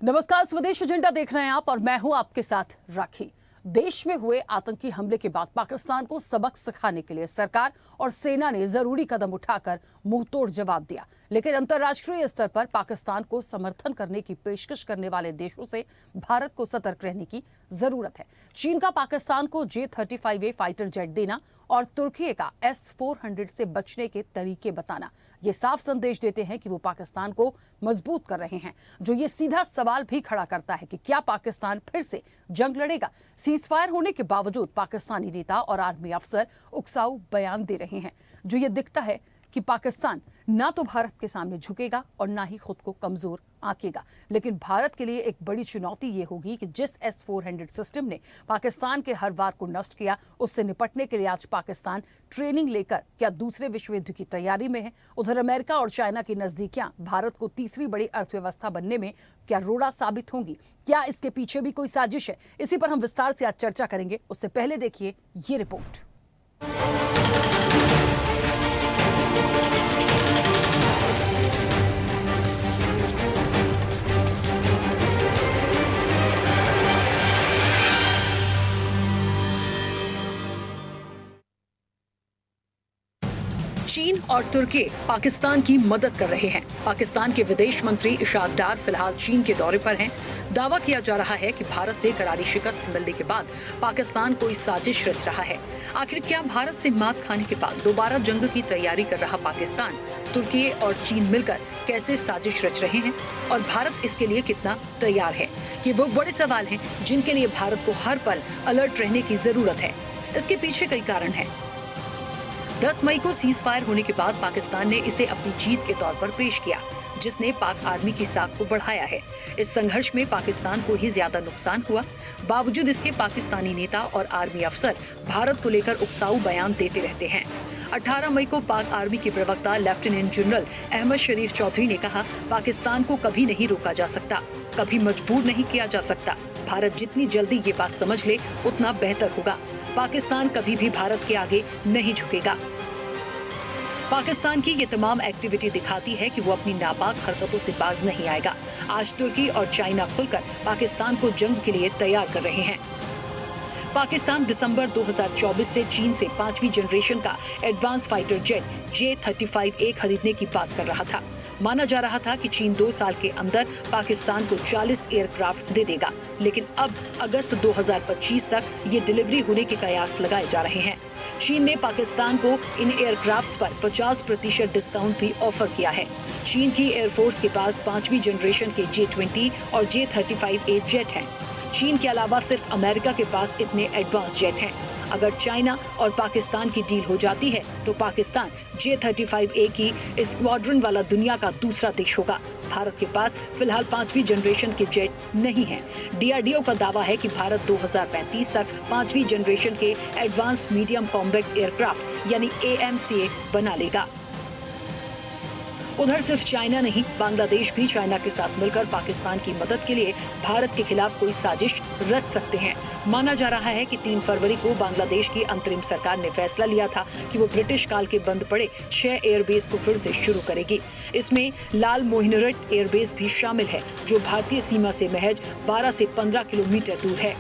नमस्कार, स्वदेश एजेंडा देख रहे हैं आप और मैं हूं आपके साथ राखी। देश में हुए आतंकी हमले के बाद पाकिस्तान को सबक सिखाने के लिए सरकार और सेना ने जरूरी कदम उठाकर मुंहतोड़ जवाब दिया, लेकिन अंतर्राष्ट्रीय स्तर पर पाकिस्तान को समर्थन करने की पेशकश करने वाले देशों से भारत को सतर्क रहने की जरूरत है। चीन का पाकिस्तान को J-35A फाइटर जेट देना और तुर्की का S-400 से बचने के तरीके बताना ये साफ संदेश देते हैं कि वो पाकिस्तान को मजबूत कर रहे हैं, जो ये सीधा सवाल भी खड़ा करता है कि क्या पाकिस्तान फिर से जंग लड़ेगा। सीजफायर होने के बावजूद पाकिस्तानी नेता और आर्मी अफसर उकसाऊ बयान दे रहे हैं, जो ये दिखता है कि पाकिस्तान ना तो भारत के सामने झुकेगा और ना ही खुद को कमजोर आंकेगा। लेकिन भारत के लिए एक बड़ी चुनौती ये होगी कि जिस S-400 सिस्टम ने पाकिस्तान के हर वार को नष्ट किया, उससे निपटने के लिए आज पाकिस्तान ट्रेनिंग लेकर क्या दूसरे विश्व युद्ध की तैयारी में है। उधर अमेरिका और चाइना की नजदीकियां भारत को तीसरी बड़ी अर्थव्यवस्था बनने में क्या रोड़ा साबित होंगी। क्या इसके पीछे भी कोई साजिश है? इसी पर हम विस्तार से आज चर्चा करेंगे। उससे पहले देखिए ये रिपोर्ट। चीन और तुर्की पाकिस्तान की मदद कर रहे हैं। पाकिस्तान के विदेश मंत्री इशाक डार फिलहाल चीन के दौरे पर हैं। दावा किया जा रहा है कि भारत से करारी शिकस्त मिलने के बाद पाकिस्तान कोई साजिश रच रहा है। आखिर क्या भारत से मात खाने के बाद दोबारा जंग की तैयारी कर रहा पाकिस्तान, तुर्की और चीन मिलकर कैसे साजिश रच रहे हैं और भारत इसके लिए कितना तैयार है? ये वो बड़े सवाल हैं जिनके लिए भारत को हर पल अलर्ट रहने की जरूरत है। इसके पीछे कई कारण हैं। 10 मई को सीज फायर होने के बाद पाकिस्तान ने इसे अपनी जीत के तौर पर पेश किया, जिसने पाक आर्मी की साख को बढ़ाया है। इस संघर्ष में पाकिस्तान को ही ज्यादा नुकसान हुआ। बावजूद इसके पाकिस्तानी नेता और आर्मी अफसर भारत को लेकर उकसाऊ बयान देते रहते हैं। 18 मई को पाक आर्मी के प्रवक्ता लेफ्टिनेंट जनरल अहमद शरीफ चौधरी ने कहा, पाकिस्तान को कभी नहीं रोका जा सकता, कभी मजबूर नहीं किया जा सकता। भारत जितनी जल्दी ये बात समझ ले उतना बेहतर होगा। पाकिस्तान कभी भी भारत के आगे नहीं झुकेगा। पाकिस्तान की ये तमाम एक्टिविटी दिखाती है कि वो अपनी नापाक हरकतों से बाज नहीं आएगा। आज तुर्की और चाइना खुलकर पाकिस्तान को जंग के लिए तैयार कर रहे हैं। पाकिस्तान दिसंबर 2024 से चीन से 5वीं जनरेशन का एडवांस फाइटर जेट J-35A खरीदने की बात कर रहा था। माना जा रहा था कि चीन 2 साल के अंदर पाकिस्तान को 40 एयरक्राफ्ट्स दे देगा, लेकिन अब अगस्त 2025 तक ये डिलीवरी होने के कयास लगाए जा रहे हैं। चीन ने पाकिस्तान को इन एयरक्राफ्ट्स पर 50% डिस्काउंट भी ऑफर किया है। चीन की एयरफोर्स के पास 5वीं जनरेशन के J-20 और J-35A जेट हैं। चीन के अलावा सिर्फ अमेरिका के पास इतने एडवांस जेट हैं। अगर चाइना और पाकिस्तान की डील हो जाती है तो पाकिस्तान J-35A की स्क्वाड्रन वाला दुनिया का दूसरा देश होगा। भारत के पास फिलहाल 5वीं जनरेशन के जेट नहीं हैं। DRDO का दावा है कि भारत 2035 तक 5वीं जनरेशन के एडवांस मीडियम कॉम्बैक्ट एयरक्राफ्ट यानी AMCA बना लेगा। उधर सिर्फ चाइना नहीं, बांग्लादेश भी चाइना के साथ मिलकर पाकिस्तान की मदद के लिए भारत के खिलाफ कोई साजिश रच सकते हैं। माना जा रहा है कि 3 फरवरी को बांग्लादेश की अंतरिम सरकार ने फैसला लिया था कि वो ब्रिटिश काल के बंद पड़े 6 एयरबेस को फिर से शुरू करेगी। इसमें लाल मोहिनीरट एयरबेस भी शामिल है, जो भारतीय सीमा से महज 12 से 15 किलोमीटर दूर है।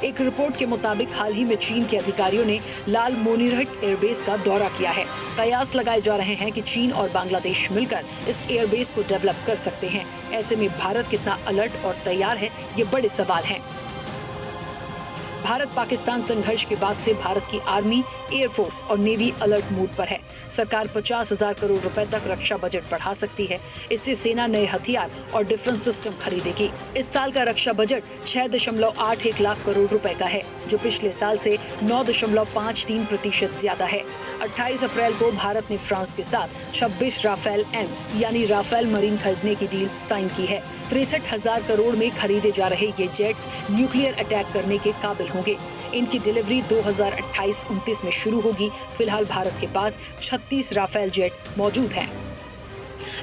एक रिपोर्ट के मुताबिक हाल ही में चीन के अधिकारियों ने लाल मोनिरहट एयरबेस का दौरा किया है। कयास लगाए जा रहे हैं कि चीन और बांग्लादेश मिलकर इस एयरबेस को डेवलप कर सकते हैं। ऐसे में भारत कितना अलर्ट और तैयार है, ये बड़े सवाल हैं। भारत पाकिस्तान संघर्ष के बाद से भारत की आर्मी, एयरफोर्स और नेवी अलर्ट मोड पर है। सरकार 50,000 करोड़ रुपए तक रक्षा बजट बढ़ा सकती है। इससे सेना नए हथियार और डिफेंस सिस्टम खरीदेगी। इस साल का रक्षा बजट 6.81 लाख करोड़ रुपए का है, जो पिछले साल से 9.53% ज्यादा है। 28 अप्रैल को भारत ने फ्रांस के साथ 26 राफेल M यानी राफेल मरीन खरीदने की डील साइन की है। 63,000 करोड़ में खरीदे जा रहे ये जेट्स न्यूक्लियर अटैक करने के काबिल होंगे। इनकी डिलीवरी 2028-29 में शुरू होगी। फिलहाल भारत के पास 36 राफेल जेट्स मौजूद हैं।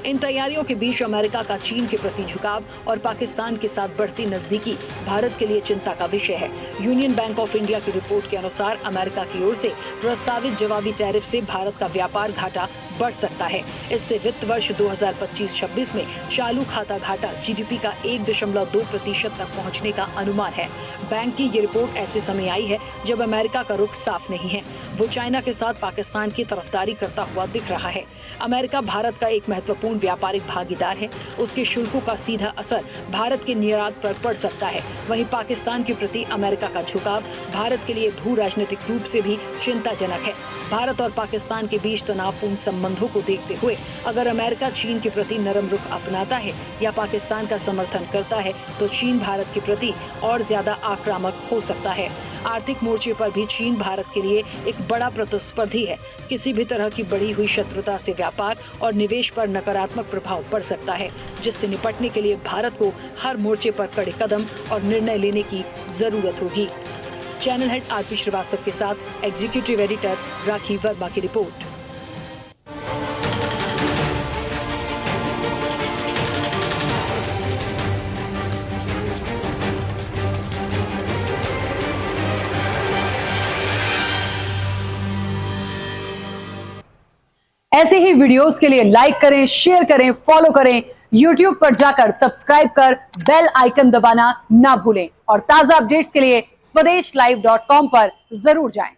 इन तैयारियों के बीच अमेरिका का चीन के प्रति झुकाव और पाकिस्तान के साथ बढ़ती नजदीकी भारत के लिए चिंता का विषय है। यूनियन बैंक ऑफ इंडिया की रिपोर्ट के अनुसार अमेरिका की ओर से प्रस्तावित जवाबी टैरिफ से भारत का व्यापार घाटा बढ़ सकता है। इससे वित्त वर्ष 2025-26 में चालू खाता घाटा जीडीपी का 1.2% तक पहुंचने का अनुमान है। बैंक की ये रिपोर्ट ऐसे समय आई है जब अमेरिका का रुख साफ नहीं है। वो चाइना के साथ पाकिस्तान की तरफदारी करता हुआ दिख रहा है। अमेरिका भारत का एक महत्वपूर्ण व्यापारिक भागीदार है। उसके शुल्कों का सीधा असर भारत के निर्यात पर पड़ सकता है। वहीं पाकिस्तान के प्रति अमेरिका का झुकाव भारत के लिए भू राजनीतिक रूप से भी चिंताजनक है। भारत और पाकिस्तान के बीच तनावपूर्ण संबंधों को देखते हुए अगर अमेरिका चीन के प्रति नरम रुख अपनाता है या पाकिस्तान का समर्थन करता है तो चीन भारत के प्रति और ज्यादा आक्रामक हो सकता है। आर्थिक मोर्चे पर भी चीन भारत के लिए एक बड़ा प्रतिस्पर्धी है। किसी भी तरह की बढ़ी हुई शत्रुता से व्यापार और निवेश पर नकारात्मक प्रभाव पड़ सकता है, जिससे निपटने के लिए भारत को हर मोर्चे पर कड़े कदम और निर्णय लेने की जरूरत होगी। चैनल हेड आरपी श्रीवास्तव के साथ एग्जीक्यूटिव एडिटर राखी वर्मा की रिपोर्ट। ऐसे ही वीडियोस के लिए लाइक करें, शेयर करें, फॉलो करें। YouTube पर जाकर सब्सक्राइब कर बेल आइकन दबाना ना भूलें और ताजा अपडेट्स के लिए swedeshlive.com पर जरूर जाएं।